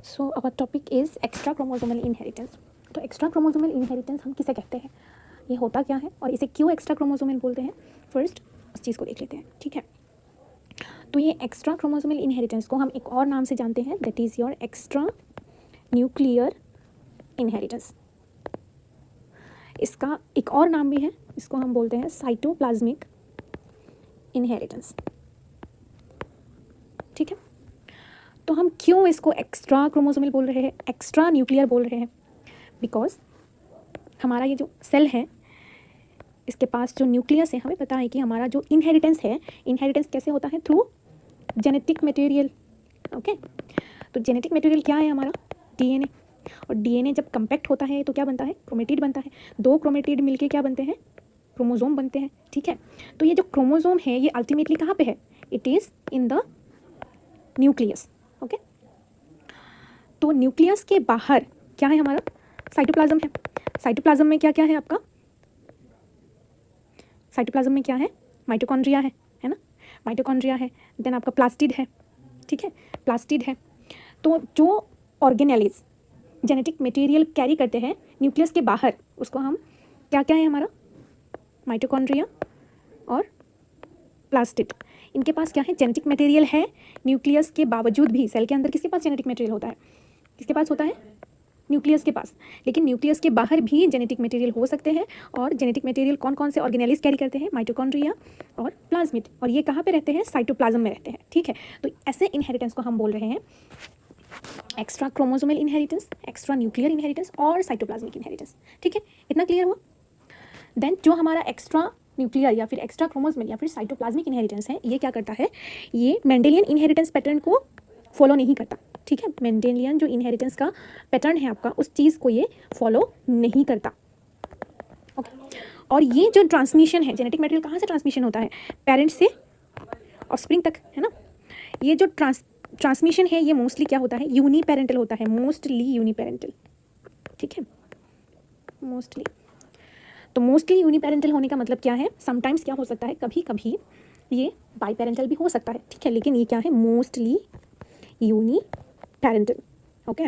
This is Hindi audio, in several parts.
So our topic is extra chromosomal inheritance. तो एक्स्ट्रा क्रोमोसोमल इनहेरिटेंस हम किसे कहते हैं, ये होता क्या है और इसे क्यों एक्स्ट्रा क्रोमोसोमल बोलते हैं, फर्स्ट उस चीज़ को देख लेते हैं। ठीक है, तो ये एक्स्ट्रा क्रोमोसोमल इनहेरिटेंस को हम एक और नाम से जानते हैं, that is your extra nuclear inheritance. इसका एक और नाम भी है, इसको हम बोलते हैं साइटोप्लाज्मिक इनहेरिटेंस। ठीक है, तो हम क्यों इसको एक्स्ट्रा क्रोमोसोमल बोल रहे हैं, एक्स्ट्रा न्यूक्लियर बोल रहे हैं, बिकॉज हमारा ये जो सेल है इसके पास जो न्यूक्लियस है, हमें पता है कि हमारा जो इनहेरिटेंस है, इनहेरिटेंस कैसे होता है, थ्रू जेनेटिक मटेरियल। ओके, तो जेनेटिक मटेरियल क्या है हमारा, डीएनए। और डीएनए जब कंपैक्ट होता है तो क्या बनता है, क्रोमेटिड बनता है। दो क्रोमेटिड मिलके क्या बनते हैं, क्रोमोसोम बनते हैं। ठीक है, तो ये जो क्रोमोसोम है ये अल्टीमेटली कहाँ पे है, it is in the nucleus. Okay, तो न्यूक्लियस के बाहर क्या है हमारा, साइटोप्लाज्म है। साइटोप्लाज्म में क्या क्या है आपका, साइटोप्लाज्म में क्या है, माइटोकॉन्ड्रिया है ना, माइटोकॉन्ड्रिया है, देन आपका प्लास्टिड है। ठीक है, प्लास्टिड है। तो जो ऑर्गेनेलिज जेनेटिक मटेरियल कैरी करते हैं न्यूक्लियस के बाहर, उसको हम क्या क्या है हमारा, माइटोकॉन्ड्रिया और प्लास्टिड। इनके पास क्या है, जेनेटिक मटेरियल है न्यूक्लियस के बावजूद भी। सेल के अंदर किसके पास जेनेटिक मटेरियल होता है, किसके पास होता है, न्यूक्लियस के पास। लेकिन न्यूक्लियस के बाहर भी जेनेटिक मटेरियल हो सकते हैं। और जेनेटिक मटेरियल कौन कौन से ऑर्गेनेलिज कैरी करते हैं, माइटोकॉन्ड्रिया और प्लाज्मिड। और ये कहाँ पे रहते हैं, साइटोप्लाज्म में रहते हैं। ठीक है, तो ऐसे इनहेरिटेंस को हम बोल रहे हैं extra chromosomal inheritance, extra nuclear inheritance और साइटोप्लाज्मिक इनहेरिटेंस। ठीक है, इतना क्लियर हुआ। देन जो हमारा एक्स्ट्रा न्यूक्लियर या फिर एक्स्ट्रा क्रोमोसोमल या फिर साइटोप्लाज्मिक इनहेरिटेंस है, ये क्या करता है, ये मेंडेलियन इनहेरिटेंस पैटर्न को फॉलो नहीं करता। ठीक है, मेंडेलियन जो इनहेरिटेंस का पैटर्न है आपका, उस चीज़ को ये फॉलो नहीं करता। ओके, और ये जो ट्रांसमिशन है, जेनेटिक मटेरियल कहाँ से ट्रांसमिशन होता है, पेरेंट्स से ऑफस्प्रिंग तक, है ना। ये जो ट्रांसमिशन है ये मोस्टली क्या होता है, यूनिपेरेंटल होता है, मोस्टली यूनिपेरेंटल। ठीक है, मोस्टली। तो मोस्टली यूनिपेरेंटल होने का मतलब क्या है, समटाइम्स क्या हो सकता है, कभी कभी ये बाईपेरेंटल भी हो सकता है। ठीक है, लेकिन ये क्या है, मोस्टली यूनिपेरेंटल। ओके,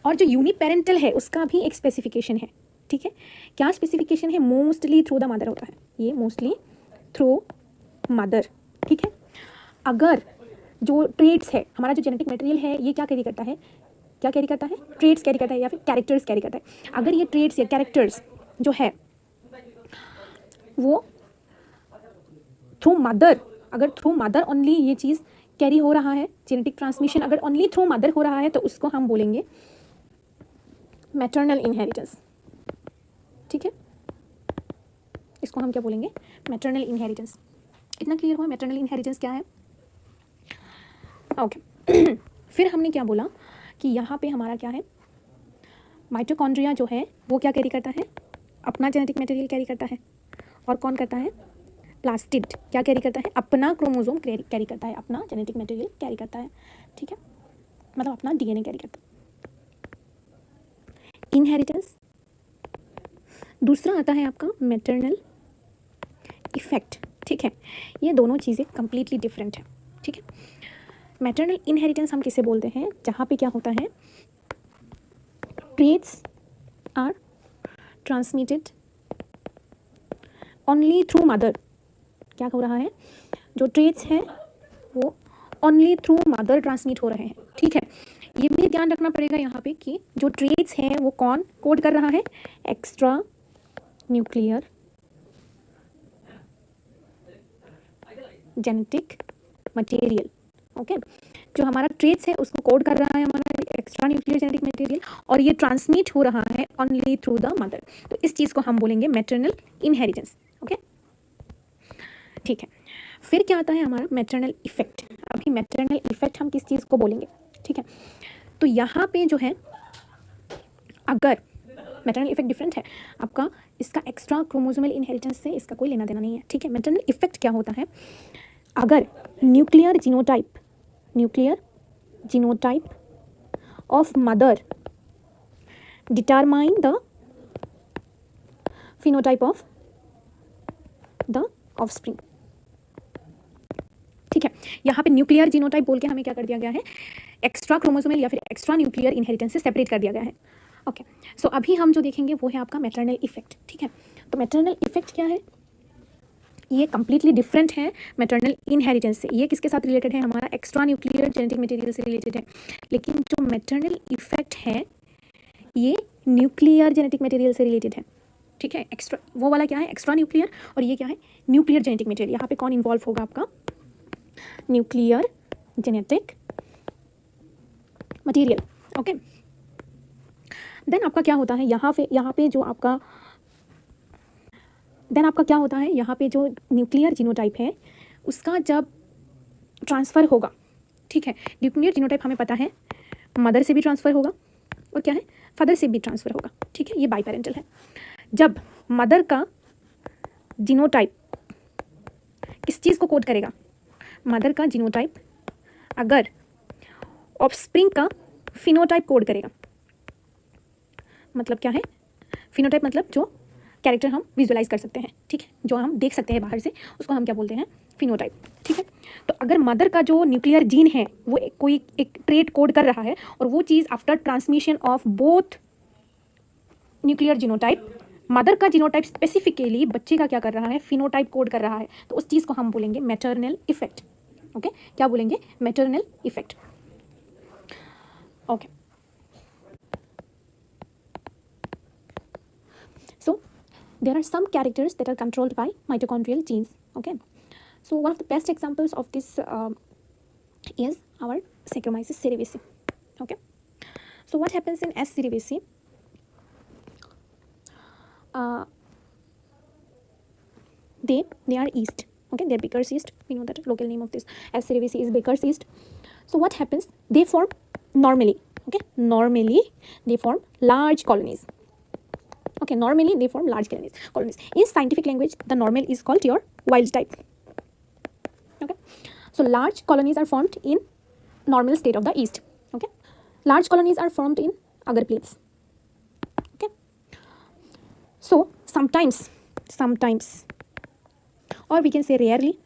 और जो यूनिपेरेंटल है उसका भी एक स्पेसिफिकेशन है। ठीक है, क्या स्पेसिफिकेशन है, मोस्टली थ्रू द मदर होता है, ये मोस्टली थ्रू मदर। ठीक है, अगर जो ट्रेड्स है, हमारा जो जेनेटिक मटेरियल है ये क्या कैरी करता है, क्या कैरी करता है, ट्रेड्स कैरी करता है या फिर कैरेक्टर्स कैरी करता है। अगर ये ट्रेड्स या कैरेक्टर्स जो है वो थ्रू मदर, अगर थ्रू मदर ओनली ये चीज़ कैरी हो रहा है, जेनेटिक ट्रांसमिशन अगर ओनली थ्रू मदर हो रहा है, तो उसको हम बोलेंगे मैटरनल इनहेरिटेंस। ठीक है, इसको हम क्या बोलेंगे, मैटरनल इनहेरिटेंस। इतना क्लियर हुआ मैटरनल इनहेरिटेंस क्या है। ओके फिर हमने क्या बोला कि यहाँ पे हमारा क्या है, माइटोकॉन्ड्रिया जो है वो क्या कैरी करता है, अपना जेनेटिक मटेरियल कैरी करता है। और कौन करता है, प्लास्टिड क्या कैरी करता है, अपना क्रोमोसोम कैरी करता है, अपना जेनेटिक मटेरियल कैरी करता है। ठीक है, मतलब अपना डीएनए कैरी करता है। इनहेरिटेंस। दूसरा आता है आपका मैटरनल इफेक्ट। ठीक है, ये दोनों चीज़ें कंप्लीटली डिफरेंट है। ठीक है, मैटरनल इनहेरिटेंस हम किसे बोलते हैं, जहाँ पे क्या होता है, traits are transmitted only through mother. क्या हो रहा है, जो ट्रेट्स हैं वो ओनली थ्रू मदर ट्रांसमिट हो रहे हैं। ठीक है, ये भी ध्यान रखना पड़ेगा यहाँ पे कि जो ट्रेट्स हैं वो कौन कोड कर रहा है, extra nuclear genetic material. Okay, जो हमारा ट्रेट्स है उसको कोड कर रहा है हमारा एक्स्ट्रा न्यूक्लियर जेनेटिक मटेरियल, और ये ट्रांसमिट हो रहा है ओनली थ्रू द मदर। तो इस चीज़ को हम बोलेंगे मैटरनल इनहेरिटेंस। ओके, ठीक है, फिर क्या आता है हमारा मैटरनल इफेक्ट। अभी मैटरनल इफेक्ट हम किस चीज़ को बोलेंगे। ठीक है, तो यहाँ पे जो है, अगर मैटरनल इफेक्ट डिफरेंट है आपका, इसका एक्स्ट्रा क्रोमोसोमल इनहेरिटेंस से इसका कोई लेना देना नहीं है। ठीक है, मैटरनल इफेक्ट क्या होता है, अगर nuclear genotype of mother determine the phenotype of the offspring. ठीक है, यहाँ पे न्यूक्लियर जीनोटाइप बोल के हमें क्या कर दिया गया है, एक्स्ट्रा क्रोमोसोमल या फिर एक्स्ट्रा न्यूक्लियर इनहेरिटेंस से सेपरेट कर दिया गया है। ओके, सो अभी हम जो देखेंगे वो है आपका मैटरनल इफेक्ट। ठीक है, तो मैटरनल इफेक्ट क्या है? ये कंप्लीटली डिफरेंट है मैटरनल इनहेरिटेंस से। ये किसके साथ रिलेटेड है? हमारा एक्स्ट्रा न्यूक्लियर जेनेटिक मटेरियल से रिलेटेड है। लेकिन जो मैटरनल इफेक्ट है ये न्यूक्लियर जेनेटिक मटेरियल से रिलेटेड है। ठीक है, एक्स्ट्रा वो वाला क्या है? एक्स्ट्रा न्यूक्लियर, और ये क्या है? Nuclear genetic material. यहाँ पे कौन इन्वॉल्व होगा? आपका nuclear genetic material. Okay, then आपका क्या होता है यहाँ पे जो आपका देन आपका क्या होता है यहाँ पे जो न्यूक्लियर जीनोटाइप है उसका जब ट्रांसफ़र होगा, ठीक है, न्यूक्लियर जीनोटाइप हमें पता है मदर से भी ट्रांसफ़र होगा और क्या है, फादर से भी ट्रांसफ़र होगा। ठीक है, ये बाई पेरेंटल है। जब मदर का जीनोटाइप किस चीज़ को कोड करेगा? मदर का जीनोटाइप अगर ऑफस्प्रिंग का फिनोटाइप कोड करेगा, मतलब क्या है? फिनोटाइप मतलब जो कैरेक्टर हम विजुअलाइज कर सकते हैं, ठीक है, जो हम देख सकते हैं बाहर से, उसको हम क्या बोलते हैं? फिनोटाइप। ठीक है, तो अगर मदर का जो न्यूक्लियर जीन है वो कोई एक ट्रेट कोड कर रहा है और वो चीज़ after transmission of both nuclear genotype, mother का जीनोटाइप स्पेसिफिकली बच्चे का क्या कर रहा है? फिनोटाइप कोड कर रहा है, तो उस चीज़ को हम बोलेंगे मैटरनल इफेक्ट। ओके, क्या बोलेंगे? Maternal effect. Okay, so there are some characters that are controlled by mitochondrial genes. Okay, so one of the best examples of this is our Saccharomyces cerevisiae. Okay, so what happens in S. cerevisiae? They are yeast. Okay, they're Baker's yeast. We know that local name of this S. cerevisiae is Baker's yeast. So what happens? They form normally. Okay, normally they form large colonies. Okay, normally they form large colonies. In scientific language, the normal is called your wild type. Okay, so large colonies are formed in normal state of the yeast. Okay, large colonies are formed in agar plates. Okay, so sometimes, or we can say rarely,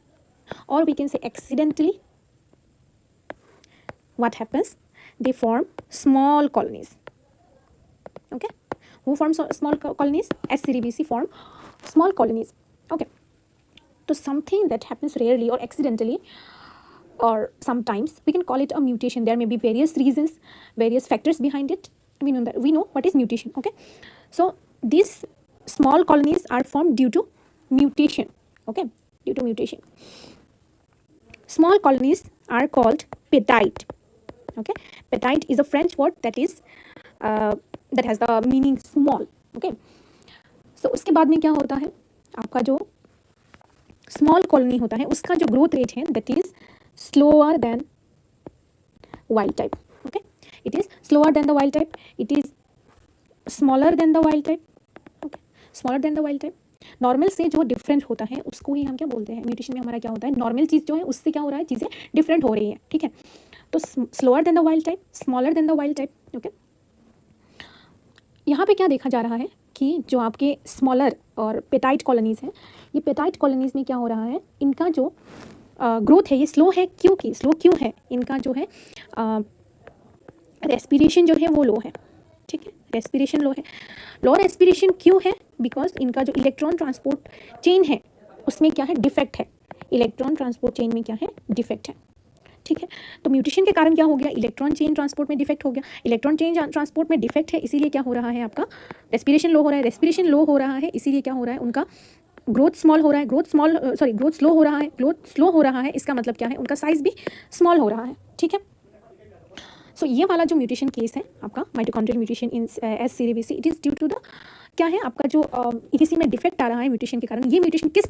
or we can say accidentally, what happens? They form small colonies. Okay, who forms small colonies? S. cerevisiae form small colonies. Okay, so something that happens rarely or accidentally or sometimes, we can call it a mutation. There may be various reasons, various factors behind it. We know what is mutation. Okay, so these small colonies are formed due to mutation. Okay, due to mutation. Small colonies are called petite. Okay, petite is a French word that is that has the meaning small. Okay, so उसके बाद में क्या होता है? आपका जो स्मॉल कॉलोनी होता है उसका जो ग्रोथ रेट है that is slower then wild type. Okay, it is slower then the wild type, it is smaller than the wild type. Okay, smaller than the wild type. Normal से जो डिफरेंट होता है उसको ही हम क्या बोलते हैं? म्यूटेशन में हमारा क्या होता है? नॉर्मल चीज़ जो है उससे क्या हो रहा है? चीज़ें डिफरेंट हो रही हैं. ठीक है, तो slower then the wild type, smaller than the wild type. Okay, यहाँ पे क्या देखा जा रहा है कि जो आपके स्मॉलर और पेटाइट कॉलोनीज़ हैं, ये पेटाइट कॉलोनीज़ में क्या हो रहा है? इनका जो ग्रोथ है ये स्लो है. क्योंकि स्लो क्यों है? इनका जो है रेस्पिरेशन जो है वो लो है. ठीक है, रेस्पिरेशन लो है. लो रेस्पिरेशन क्यों है? बिकॉज इनका जो इलेक्ट्रॉन ट्रांसपोर्ट चेन है उसमें क्या है? डिफेक्ट है. इलेक्ट्रॉन ट्रांसपोर्ट चेन में क्या है? डिफेक्ट है. ठीक है, तो म्यूटेशन के कारण क्या हो गया? इलेक्ट्रॉन चेन ट्रांसपोर्ट में डिफेक्ट हो गया. इलेक्ट्रॉन चेन ट्रांसपोर्ट में डिफेक्ट है, इसीलिए क्या हो रहा है? आपका रेस्पिरेशन लो हो रहा है. रेस्पिरेशन लो हो रहा है, इसीलिए क्या हो रहा है? उनका ग्रोथ स्मॉल हो रहा है. ग्रोथ स्लो हो रहा है. ग्रोथ स्लो हो रहा है, इसका मतलब क्या है? उनका साइज भी स्मॉल हो रहा है. ठीक है, सो ये वाला जो म्यूटेशन केस है आपका mitochondrial mutation in S. cerevisiae, it is due to the क्या है? आपका जो इसी में डिफेक्ट आ रहा है म्यूटेशन के कारण. ये म्यूटेशन किस